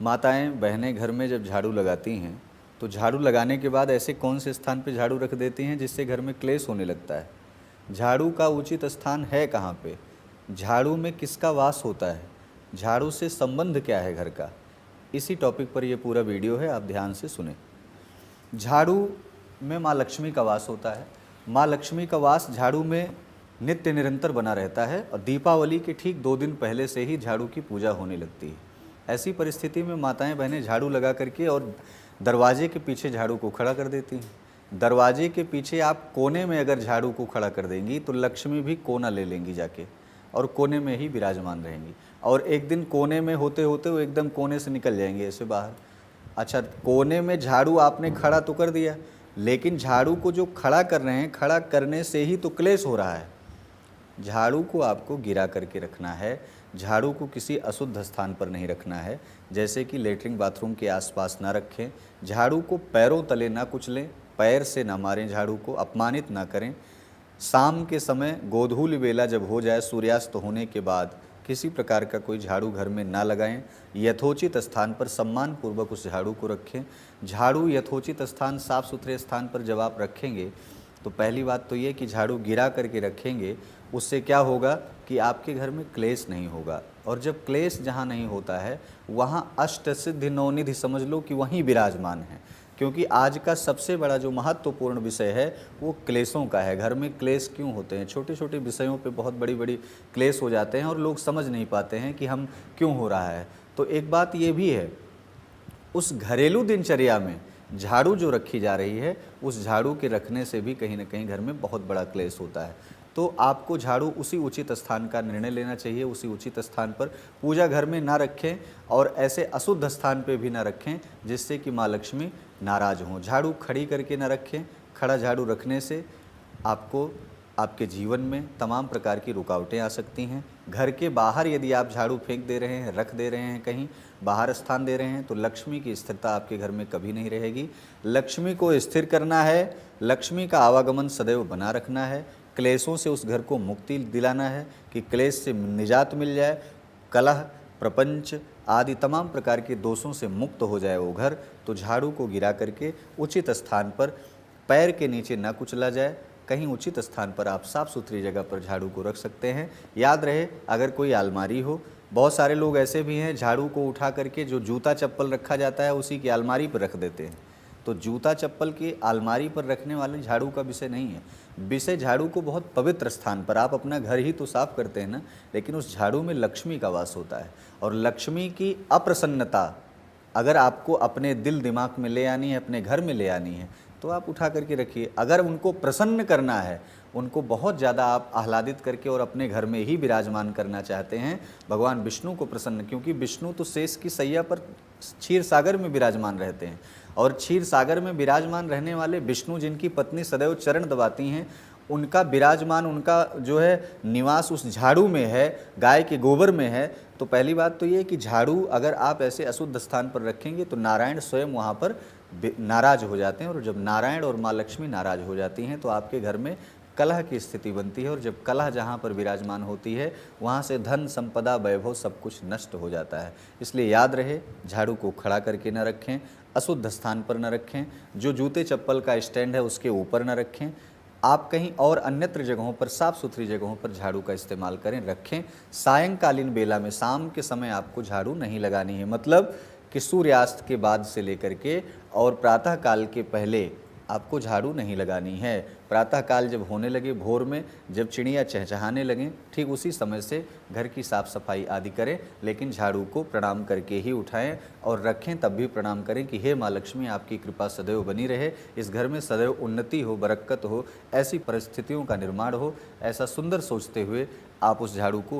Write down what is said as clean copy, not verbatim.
माताएं बहनें घर में जब झाड़ू लगाती हैं तो झाड़ू लगाने के बाद ऐसे कौन से स्थान पे झाड़ू रख देती हैं जिससे घर में क्लेश होने लगता है। झाड़ू का उचित स्थान है कहाँ पे, झाड़ू में किसका वास होता है, झाड़ू से संबंध क्या है घर का, इसी टॉपिक पर ये पूरा वीडियो है, आप ध्यान से सुने। झाड़ू में माँ लक्ष्मी का वास होता है। माँ लक्ष्मी का वास झाड़ू में नित्य निरंतर बना रहता है और दीपावली के ठीक 2 दिन पहले से ही झाड़ू की पूजा होने लगती है। ऐसी परिस्थिति में माताएं बहनें झाड़ू लगा करके और दरवाजे के पीछे झाड़ू को खड़ा कर देती हैं। दरवाजे के पीछे आप कोने में अगर झाड़ू को खड़ा कर देंगी तो लक्ष्मी भी कोना ले लेंगी जाके और कोने में ही विराजमान रहेंगी। और एक दिन कोने में होते होते वो एकदम कोने से निकल जाएंगे ऐसे बाहर। अच्छा, कोने में झाड़ू आपने खड़ा तो कर दिया, लेकिन झाड़ू को जो खड़ा कर रहे हैं, खड़ा करने से ही तो क्लेश हो रहा है। झाड़ू को आपको गिरा करके रखना है, झाड़ू को किसी अशुद्ध स्थान पर नहीं रखना है, जैसे कि लेटरिन बाथरूम के आसपास ना रखें। झाड़ू को पैरों तले ना कुचलें, पैर से ना मारें, झाड़ू को अपमानित ना करें। शाम के समय गोधूलि वेला जब हो जाए, सूर्यास्त होने के बाद किसी प्रकार का कोई झाड़ू घर में ना लगाएं। यथोचित स्थान पर सम्मान पूर्वक उस झाड़ू को रखें। झाड़ू यथोचित स्थान, साफ सुथरे स्थान पर जब आप रखेंगे तो पहली बात तो ये कि झाड़ू गिरा करके रखेंगे, उससे क्या होगा कि आपके घर में क्लेश नहीं होगा। और जब क्लेश जहाँ नहीं होता है वहाँ अष्ट सिद्धि नवनिधि समझ लो कि वहीं विराजमान है। क्योंकि आज का सबसे बड़ा जो महत्वपूर्ण विषय है वो क्लेशों का है। घर में क्लेश क्यों होते हैं, छोटे छोटे विषयों पे बहुत बड़ी बड़ी क्लेश हो जाते हैं और लोग समझ नहीं पाते हैं कि हम क्यों हो रहा है। तो एक बात ये भी है, उस घरेलू दिनचर्या में झाड़ू जो रखी जा रही है, उस झाड़ू के रखने से भी कहीं ना कहीं घर में बहुत बड़ा क्लेश होता है। तो आपको झाड़ू उसी उचित स्थान का निर्णय लेना चाहिए, उसी उचित स्थान पर। पूजा घर में ना रखें और ऐसे अशुद्ध स्थान पे भी ना रखें जिससे कि माँ लक्ष्मी नाराज़ हों। झाड़ू खड़ी करके ना रखें, खड़ा झाड़ू रखने से आपको आपके जीवन में तमाम प्रकार की रुकावटें आ सकती हैं। घर के बाहर यदि आप झाड़ू फेंक दे रहे हैं, रख दे रहे हैं, कहीं बाहर स्थान दे रहे हैं, तो लक्ष्मी की स्थिरता आपके घर में कभी नहीं रहेगी। लक्ष्मी को स्थिर करना है, लक्ष्मी का आवागमन सदैव बना रखना है, क्लेशों से उस घर को मुक्ति दिलाना है कि क्लेश से निजात मिल जाए, कलह प्रपंच आदि तमाम प्रकार के दोषों से मुक्त हो जाए वो घर। तो झाड़ू को गिरा करके उचित स्थान पर, पैर के नीचे न कुचला जाए, कहीं उचित स्थान पर आप साफ़ सुथरी जगह पर झाड़ू को रख सकते हैं। याद रहे, अगर कोई अलमारी हो, बहुत सारे लोग ऐसे भी हैं झाड़ू को उठा करके जो जूता चप्पल रखा जाता है उसी की अलमारी पर रख देते हैं। तो जूता चप्पल की अलमारी पर रखने वाले झाड़ू का विषय नहीं है। विषय झाड़ू को बहुत पवित्र स्थान पर, आप अपना घर ही तो साफ करते हैं ना, लेकिन उस झाड़ू में लक्ष्मी का वास होता है। और लक्ष्मी की अप्रसन्नता अगर आपको अपने दिल दिमाग में ले आनी है, अपने घर में ले आनी है, तो आप उठा करके रखिए। अगर उनको प्रसन्न करना है, उनको बहुत ज़्यादा आप आह्लादित करके और अपने घर में ही विराजमान करना चाहते हैं, भगवान विष्णु को प्रसन्न, क्योंकि विष्णु तो शेष की सैया पर क्षीर सागर में विराजमान रहते हैं। और क्षीर सागर में विराजमान रहने वाले विष्णु, जिनकी पत्नी सदैव चरण दबाती हैं, उनका विराजमान, उनका जो है निवास उस झाड़ू में है, गाय के गोबर में है। तो पहली बात तो ये कि झाड़ू अगर आप ऐसे अशुद्ध स्थान पर रखेंगे तो नारायण स्वयं वहाँ पर नाराज हो जाते हैं। और जब नारायण और माँ लक्ष्मी नाराज हो जाती हैं तो आपके घर में कलह की स्थिति बनती है। और जब कलह जहाँ पर विराजमान होती है वहाँ से धन संपदा वैभव सब कुछ नष्ट हो जाता है। इसलिए याद रहे, झाड़ू को खड़ा करके न रखें, अशुद्ध स्थान पर न रखें, जो जूते चप्पल का स्टैंड है उसके ऊपर न रखें। आप कहीं और अन्यत्र जगहों पर, साफ़ सुथरी जगहों पर झाड़ू का इस्तेमाल करें, रखें। सायंकालीन बेला में, शाम के समय आपको झाड़ू नहीं लगानी है, मतलब कि सूर्यास्त के बाद से लेकर के और प्रातः काल के पहले आपको झाड़ू नहीं लगानी है। प्रातः काल जब होने लगे, भोर में जब चिड़िया चहचहाने लगें, ठीक उसी समय से घर की साफ़ सफाई आदि करें, लेकिन झाड़ू को प्रणाम करके ही उठाएं और रखें। तब भी प्रणाम करें कि हे माँ लक्ष्मी, आपकी कृपा सदैव बनी रहे, इस घर में सदैव उन्नति हो, बरकत हो, ऐसी परिस्थितियों का निर्माण हो। ऐसा सुंदर सोचते हुए आप उस झाड़ू को